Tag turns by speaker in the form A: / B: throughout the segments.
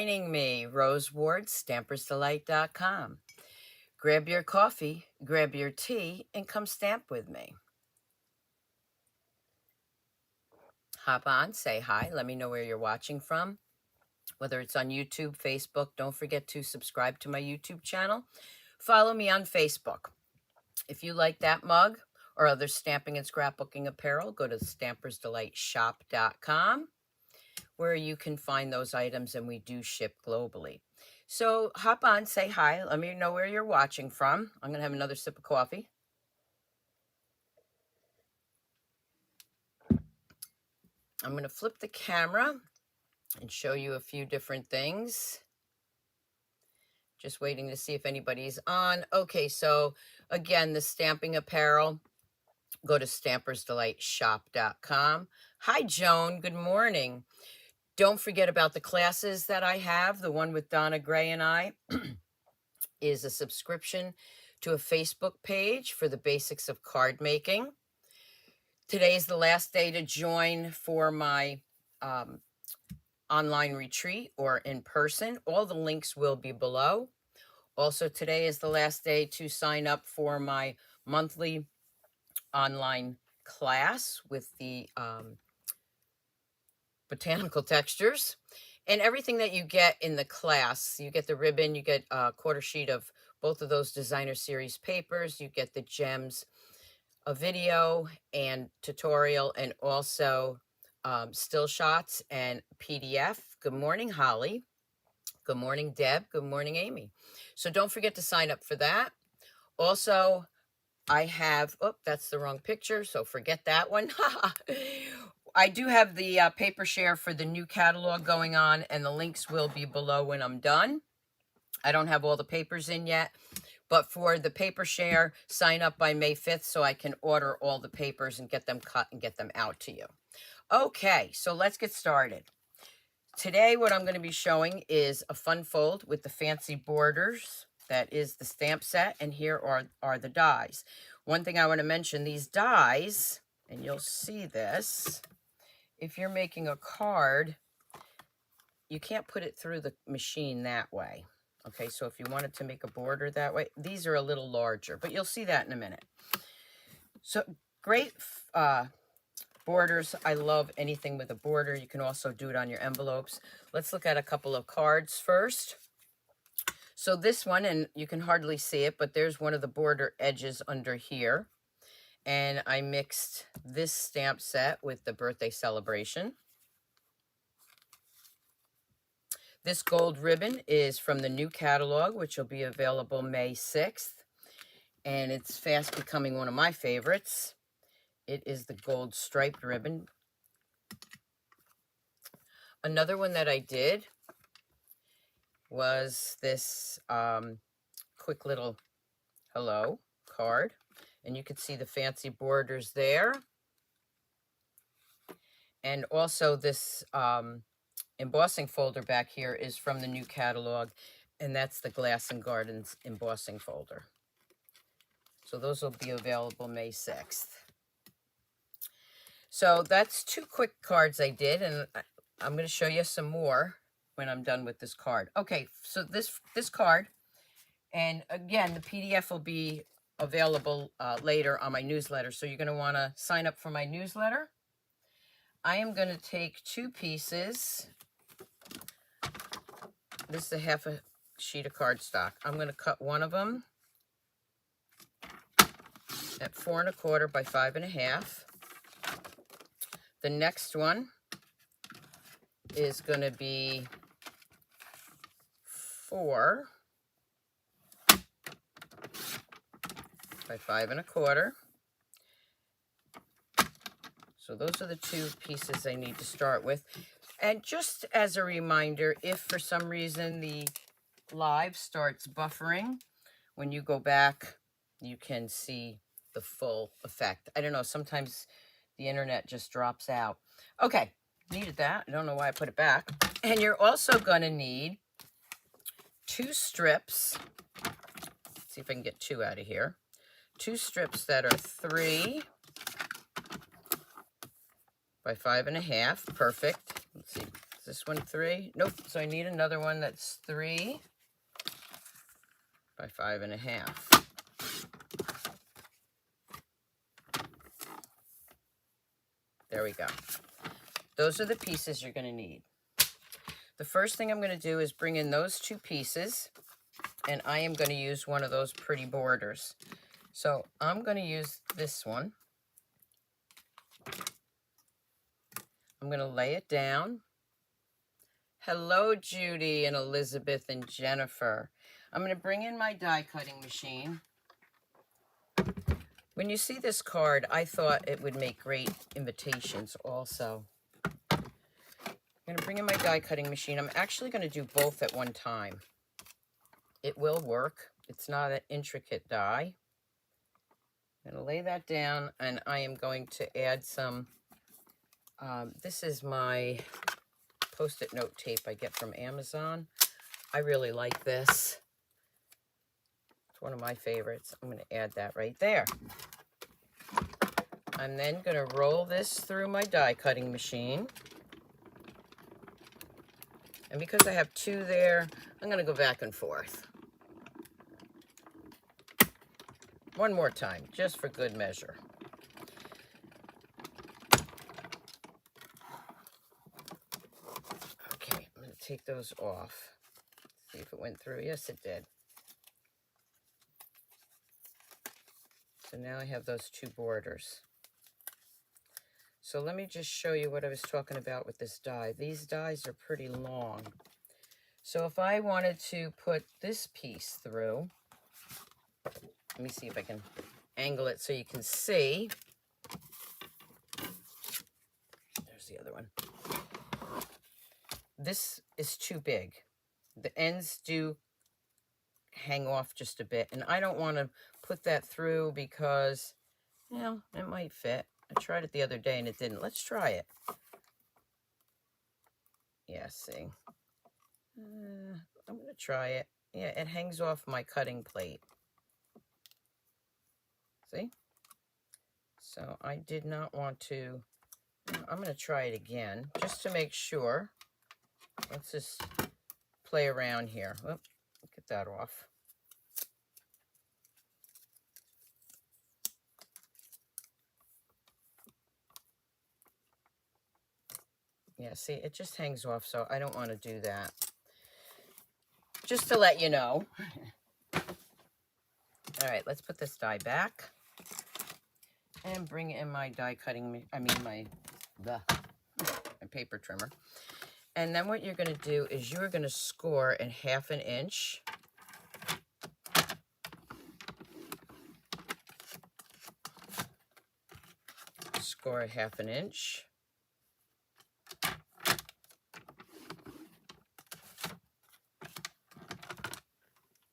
A: joining me. Rose Ward, stampersdelight.com. Grab your coffee, grab your tea, and come stamp with me. Hop on, say hi, let me know where you're watching from. Whether it's on YouTube, Facebook, don't forget to subscribe to my YouTube channel. Follow me on Facebook. If you like that mug or other stamping and scrapbooking apparel, go to stampersdelightshop.com, where you can find those items, and we do ship globally. So hop on, say hi, let me know where you're watching from. I'm going to have another sip of coffee. I'm going to flip the camera and show you a few different things. Just waiting to see if anybody's on. Okay, so again, the stamping apparel, go to stampersdelightshop.com. Hi, Joan. Good morning. Don't forget about the classes that I have. The one with Donna Gray and I is a subscription to a Facebook page for the basics of card making. Today is the last day to join for my online retreat or in person. All the links will be below. Also, today is the last day to sign up for my monthly online class with the botanical textures. And everything that you get in the class, you get the ribbon, you get a quarter sheet of both of those designer series papers, you get the gems, a video and tutorial, and also still shots and PDF. Good morning, Holly. Good morning, Deb. Good morning, Amy. So don't forget to sign up for that. Also, I have, oh, that's the wrong picture, so forget that one. I do have the paper share for the new catalog going on, and the links will be below when I'm done. I don't have all the papers in yet, but for the paper share, sign up by May 5th so I can order all the papers and get them cut and get them out to you. Okay, so let's get started. Today, what I'm going to be showing is a fun fold with the fancy borders. That is the stamp set, and here are the dies. One thing I want to mention, these dies, and you'll see this, if you're making a card, you can't put it through the machine that way. Okay, so if you wanted to make a border that way, these are a little larger, but you'll see that in a minute. So great borders. I love anything with a border. You can also do it on your envelopes. Let's look at a couple of cards first. So this one, and you can hardly see it, but there's one of the border edges under here. And I mixed this stamp set with the birthday celebration. This gold ribbon is from the new catalog, which will be available May 6th. And it's fast becoming one of my favorites. It is the gold striped ribbon. Another one that I did was this quick little hello card. And you can see the fancy borders there. And also this embossing folder back here is from the new catalog. And that's the Glass and Gardens embossing folder. So those will be available May 6th. So that's two quick cards I did, and I'm going to show you some more when I'm done with this card. Okay, so this card, and again, the PDF will be available later on my newsletter, so you're going to want to sign up for my newsletter. I am going to take two pieces. This is a half a sheet of cardstock. I'm going to cut one of them at 4 1/4 by 5 1/2. The next one is going to be 4 by 5 1/4. So those are the two pieces I need to start with. And just as a reminder, if for some reason the live starts buffering, when you go back, you can see the full effect. I don't know, sometimes the internet just drops out. Okay, needed that. I don't know why I put it back. And you're also going to need 2 strips. Let's see if I can get 2 out of here. 2 strips that are 3 by 5 1/2. Perfect. Let's see. Is this one 3? Nope. So I need another one that's 3 by 5.5. There we go. Those are the pieces you're going to need. The first thing I'm going to do is bring in those 2 pieces, and I am going to use one of those pretty borders. So I'm going to use this one. I'm going to lay it down. Hello, Judy and Elizabeth and Jennifer. I'm going to bring in my die cutting machine. When you see this card, I thought it would make great invitations also. I'm going to bring in my die cutting machine. I'm actually going to do both at one time. It will work. It's not an intricate die. I'm going to lay that down, and I am going to add some, this is my Post-it note tape I get from Amazon. I really like this. It's one of my favorites. I'm going to add that right there. I'm then going to roll this through my die cutting machine. And because I have 2 there, I'm going to go back and forth. One more time, just for good measure. Okay, I'm going to take those off. See if it went through. Yes, it did. So now I have those 2 borders. So let me just show you what I was talking about with this die. These dies are pretty long. So if I wanted to put this piece through, let me see if I can angle it so you can see. There's the other one. This is too big. The ends do hang off just a bit, and I don't want to put that through because, you know, it might fit. I tried it the other day and it didn't. Let's try it. Yeah, see. I'm going to try it. Yeah, it hangs off my cutting plate. See? So I did not want to. I'm going to try it again just to make sure. Let's just play around here. Oop, get that off. Yeah, see, it just hangs off, so I don't want to do that. Just to let you know. All right, let's put this die back and bring in my die cutting, my paper trimmer. And then what you're going to do is you're going to score in 1/2 inch. Score 1/2 inch.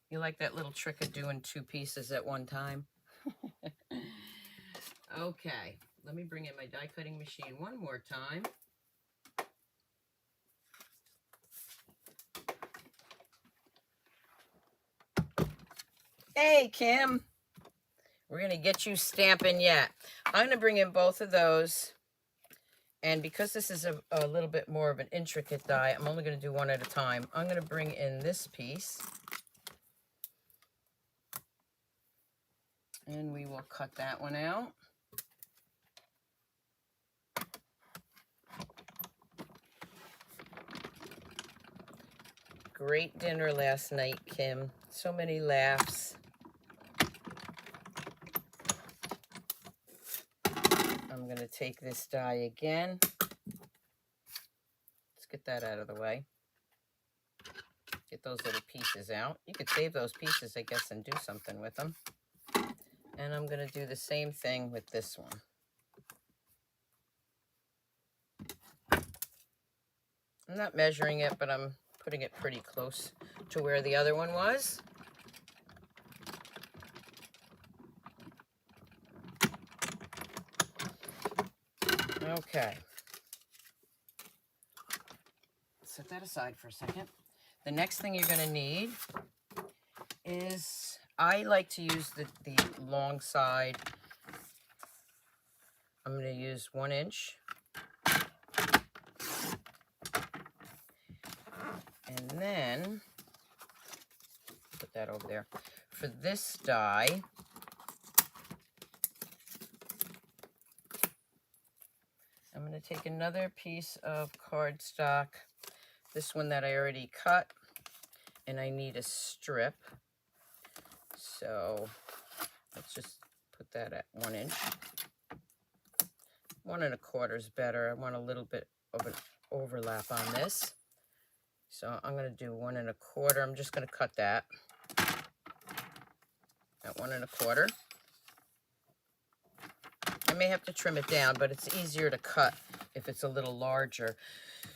A: You like that little trick of doing 2 pieces at one time? Okay, let me bring in my die cutting machine one more time. Hey, Kim. We're going to get you stamping yet. I'm going to bring in both of those. And because this is a little bit more of an intricate die, I'm only going to do one at a time. I'm going to bring in this piece. And we will cut that one out. Great dinner last night, Kim. So many laughs. I'm going to take this die again. Let's get that out of the way. Get those little pieces out. You could save those pieces, I guess, and do something with them. And I'm going to do the same thing with this one. I'm not measuring it, but I'm putting it pretty close to where the other one was. Okay. Set that aside for a second. The next thing you're going to need is, I like to use the long side. I'm going to use 1 inch. And then, put that over there. For this die, I'm going to take another piece of cardstock, this one that I already cut, and I need a strip. So let's just put that at 1 inch. 1 1/4 is better. I want a little bit of an overlap on this. So I'm going to do 1 1/4. I'm just going to cut that at 1 1/4. I may have to trim it down, but it's easier to cut if it's a little larger.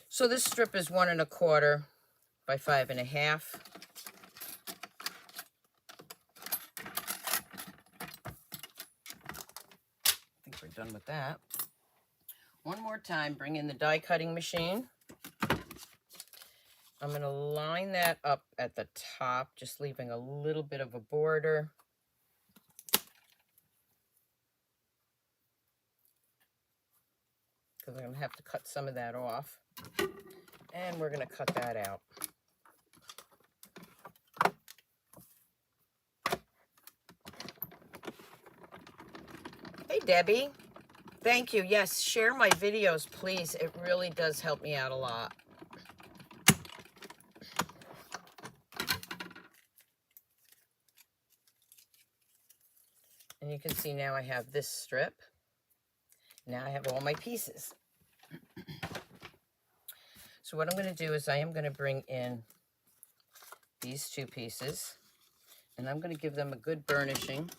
A: So this strip is 1 1/4 by 5 1/2. I think we're done with that. One more time, bring in the die cutting machine. I'm going to line that up at the top, just leaving a little bit of a border. Because I'm going to have to cut some of that off. And we're going to cut that out. Hey, Debbie. Thank you. Yes, share my videos, please. It really does help me out a lot. And you can see now I have this strip. Now I have all my pieces. So what I'm going to do is I am going to bring in these 2 pieces, and I'm going to give them a good burnishing.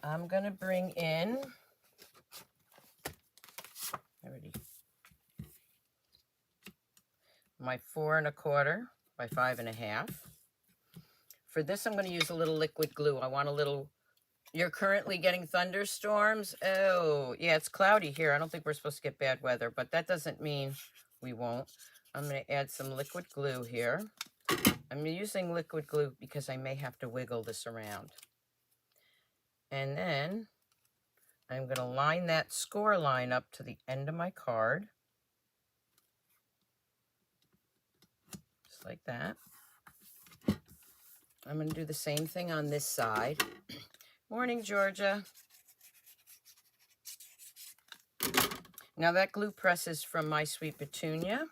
A: I'm going to bring in, my 4 1/4 by 5 1/2. For this, I'm going to use a little liquid glue. I want a little, you're currently getting thunderstorms. Oh, yeah, it's cloudy here. I don't think we're supposed to get bad weather, but that doesn't mean we won't. I'm going to add some liquid glue here. I'm using liquid glue because I may have to wiggle this around. And then I'm going to line that score line up to the end of my card. Just like that. I'm going to do the same thing on this side. Morning, Georgia. Now that glue press is from My Sweet Petunia.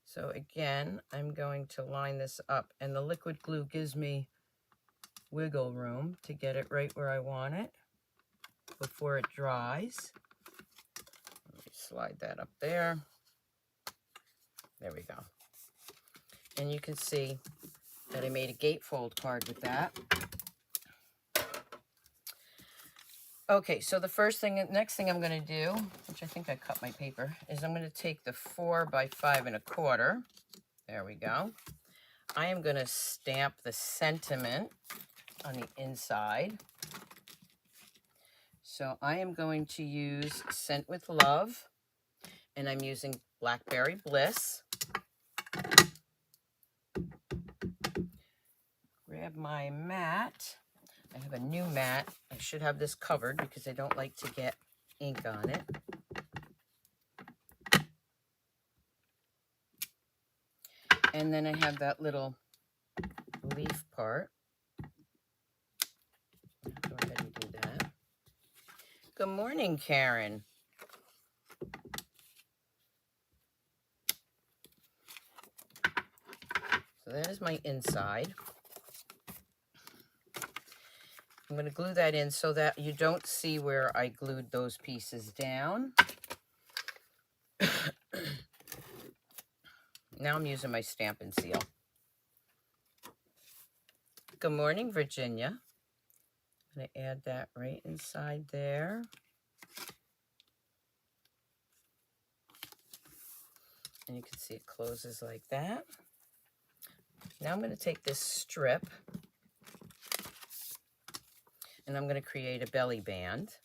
A: So again, I'm going to line this up, and the liquid glue gives me wiggle room to get it right where I want it before it dries. Let me slide that up there. There we go. And you can see that I made a gatefold card with that. Okay, so the next thing I'm going to do, which I think I cut my paper, is I'm going to take the 4 by 5 1/4. There we go. I am going to stamp the sentiment on the inside. So I am going to use Scent with Love, and I'm using Blackberry Bliss. Grab my mat. I have a new mat. I should have this covered because I don't like to get ink on it. And then I have that little leaf part. Go ahead and do that. Good morning, Karen. So that is my inside. I'm going to glue that in so that you don't see where I glued those pieces down. Now I'm using my Stampin' Seal. Good morning, Virginia. I'm going to add that right inside there. And you can see it closes like that. Now I'm going to take this strip, and I'm going to create a belly band.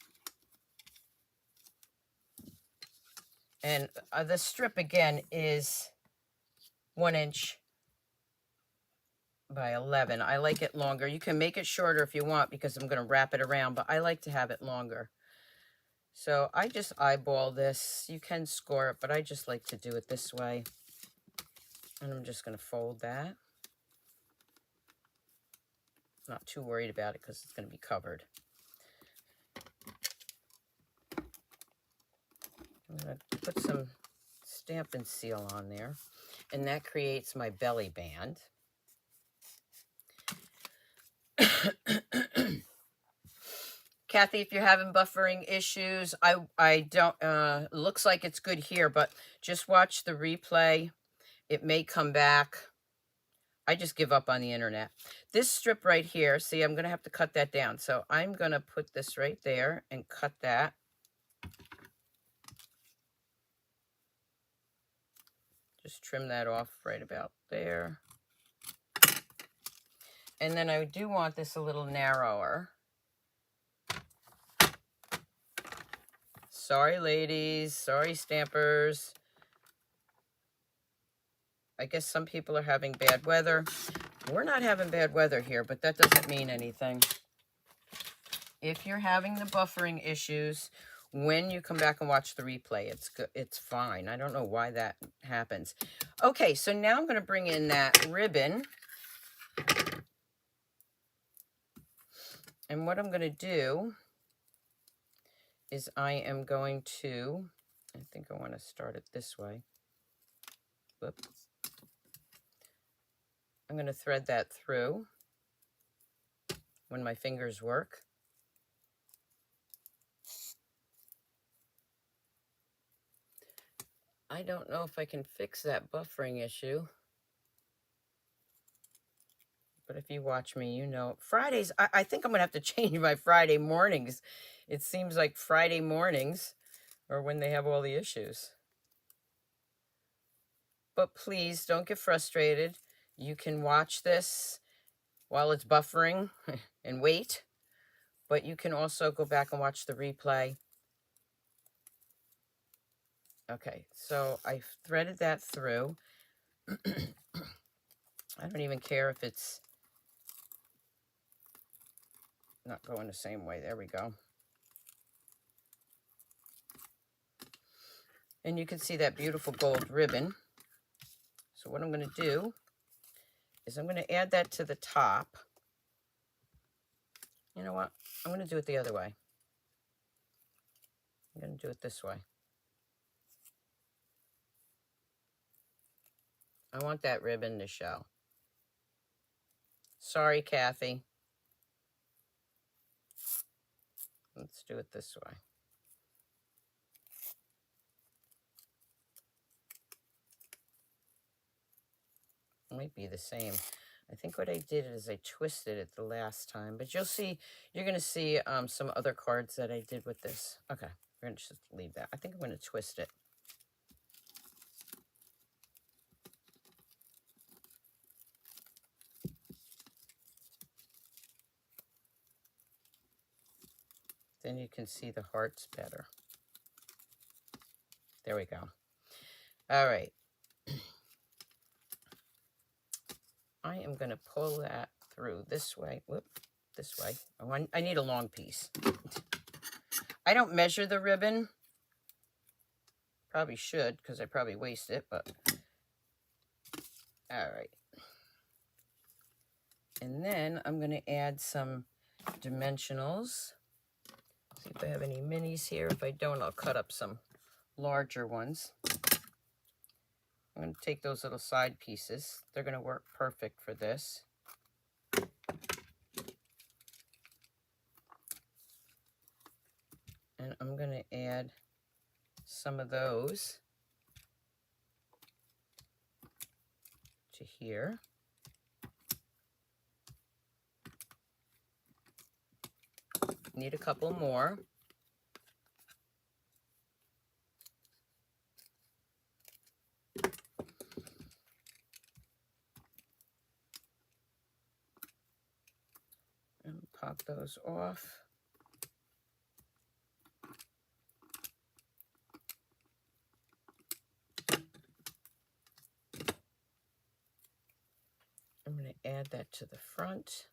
A: And the strip, again, is 1 inch by 11. I like it longer. You can make it shorter if you want because I'm going to wrap it around, but I like to have it longer. So I just eyeball this. You can score it, but I just like to do it this way. And I'm just going to fold that. Not too worried about it because it's going to be covered. I'm going to put some Stampin' Seal on there, and that creates my belly band. Kathy, if you're having buffering issues, I don't, looks like it's good here, but just watch the replay. It may come back. I just give up on the internet. This strip right here, see, I'm going to have to cut that down. So I'm going to put this right there and cut that. Just trim that off right about there. And then I do want this a little narrower. Sorry, ladies. Sorry, stampers. I guess some people are having bad weather. We're not having bad weather here, but that doesn't mean anything. If you're having the buffering issues, when you come back and watch the replay, it's good. It's fine. I don't know why that happens. Okay, so now I'm going to bring in that ribbon. And what I'm going to do is I am going to, I think I want to start it this way. Whoop. I'm going to thread that through when my fingers work. I don't know if I can fix that buffering issue. But if you watch me, you know. Fridays, I think I'm going to have to change my Friday mornings. It seems like Friday mornings are when they have all the issues. But please don't get frustrated. You can watch this while it's buffering and wait. But you can also go back and watch the replay. Okay, so I threaded that through. I don't even care if it's not going the same way. There we go. And you can see that beautiful gold ribbon. So what I'm going to do is I'm going to add that to the top. You know what? I'm going to do it the other way. I'm going to do it this way. I want that ribbon to show. Sorry, Kathy. Let's do it this way. It might be the same. I think what I did is I twisted it the last time, but you'll see, you're going to see some other cards that I did with this. Okay, we're going to just leave that. I think I'm going to twist it. Then you can see the hearts better. There we go. All right. I am going to pull that through this way. Whoop, this way. Oh, I need a long piece. I don't measure the ribbon. Probably should, because I probably waste it, but all right. And then I'm going to add some dimensionals. See if I have any minis here. If I don't, I'll cut up some larger ones. I'm going to take those little side pieces. They're going to work perfect for this. And I'm going to add some of those to here. Need a couple more. And pop those off. I'm going to add that to the front.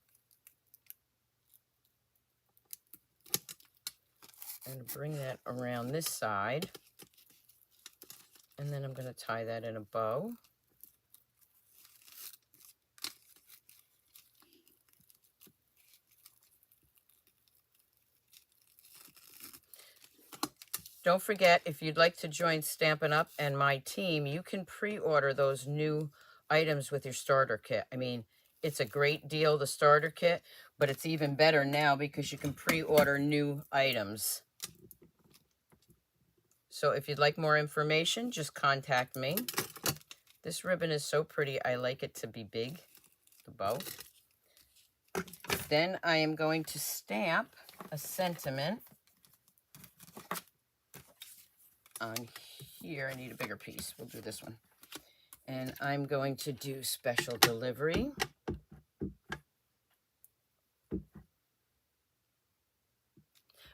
A: And bring that around this side. And then I'm going to tie that in a bow. Don't forget, if you'd like to join Stampin' Up! And my team, you can pre-order those new items with your starter kit. I mean, it's a great deal, the starter kit, but it's even better now because you can pre-order new items. So if you'd like more information, just contact me. This ribbon is so pretty, I like it to be big, the bow. Then I am going to stamp a sentiment on here. I need a bigger piece. We'll do this one. And I'm going to do special delivery.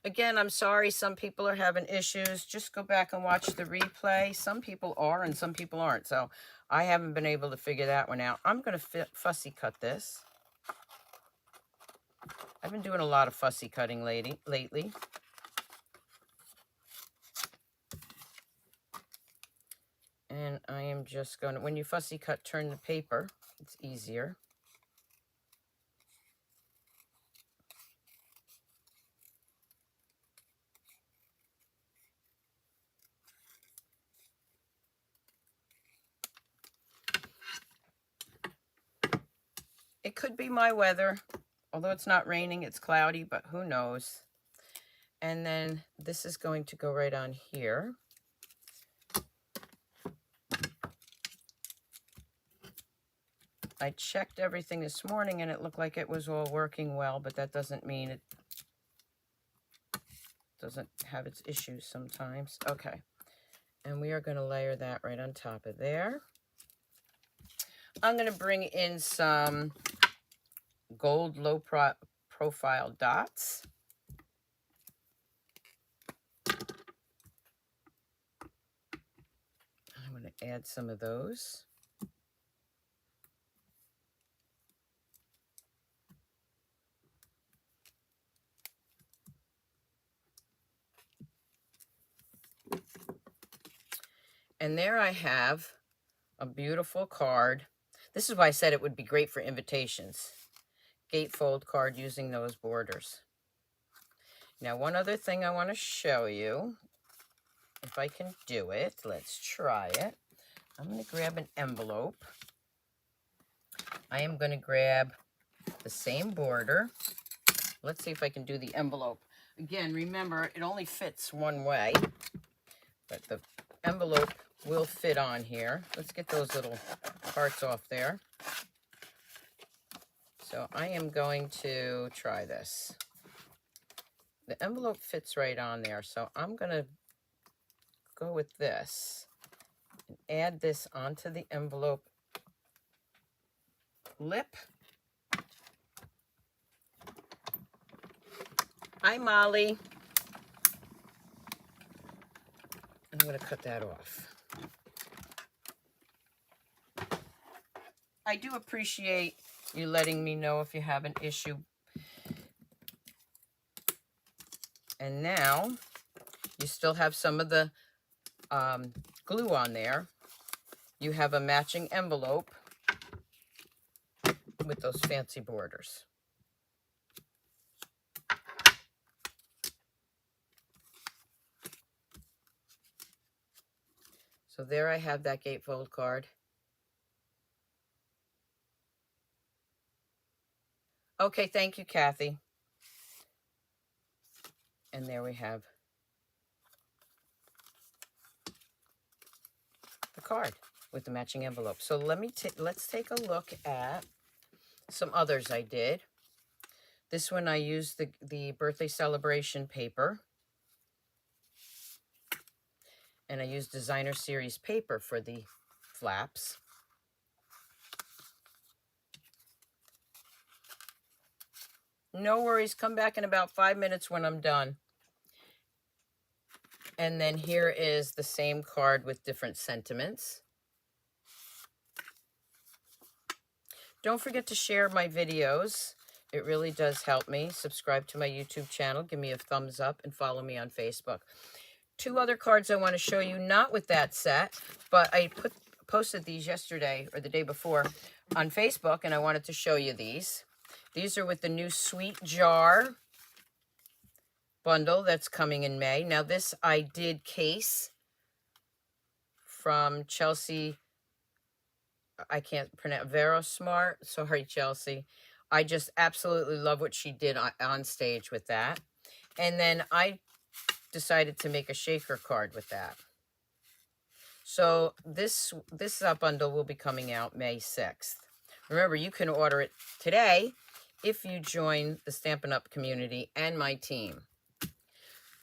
A: Again, I'm sorry some people are having issues. Just go back and watch the replay. Some people are and some people aren't. So I haven't been able to figure that one out. I'm going to fussy cut this. I've been doing a lot of fussy cutting lately. And I am just going to, when you fussy cut, turn the paper. It's easier. It could be my weather. Although it's not raining, it's cloudy, but who knows. And then this is going to go right on here. I checked everything this morning and it looked like it was all working well, but that doesn't mean it doesn't have its issues sometimes. Okay. And we are going to layer that right on top of there. I'm going to bring in some gold low profile dots. I'm going to add some of those. And there I have a beautiful card. This is why I said it would be great for invitations. Gatefold card using those borders. Now, one other thing I want to show you, if I can do it. Let's try it. I'm going to grab an envelope. I am going to grab the same border. Let's see if I can do the envelope. Again, remember, it only fits one way, but the envelope will fit on here. Let's get those little parts off there. So I am going to try this. The envelope fits right on there, so I'm going to go with this and add this onto the envelope lip. Hi, Molly. I'm going to cut that off. I do appreciate you letting me know if you have an issue. And now you still have some of the glue on there. You have a matching envelope with those fancy borders. So there I have that gatefold card. Okay, thank you, Kathy. And there we have the card with the matching envelope. So let's take a look at some others I did. This one I used the birthday celebration paper. And I used designer series paper for the flaps. No worries, come back in about 5 minutes when I'm done. And then here is the same card with different sentiments. Don't forget to share my videos. It really does help me. Subscribe to my YouTube channel. Give me a thumbs up and follow me on Facebook. 2 other cards I want to show you, not with that set, but I posted these yesterday or the day before on Facebook, and I wanted to show you these. These are with the new Sweet Jar bundle that's coming in May. Now this I did case from Chelsea. I can't pronounce Verosmart. Sorry, Chelsea. I just absolutely love what she did on stage with that. And then I decided to make a shaker card with that. So this bundle will be coming out May 6th. Remember, you can order it today if you join the Stampin' Up community and my team.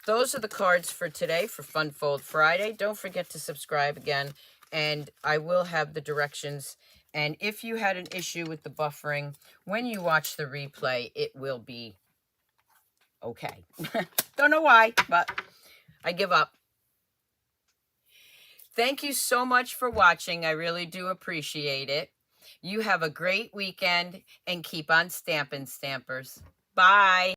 A: Those are the cards for today for Fun Fold Friday. Don't forget to subscribe again, and I will have the directions. And if you had an issue with the buffering, when you watch the replay, it will be okay. Don't know why, but I give up. Thank you so much for watching. I really do appreciate it. You have a great weekend and keep on stamping, Stampers. Bye.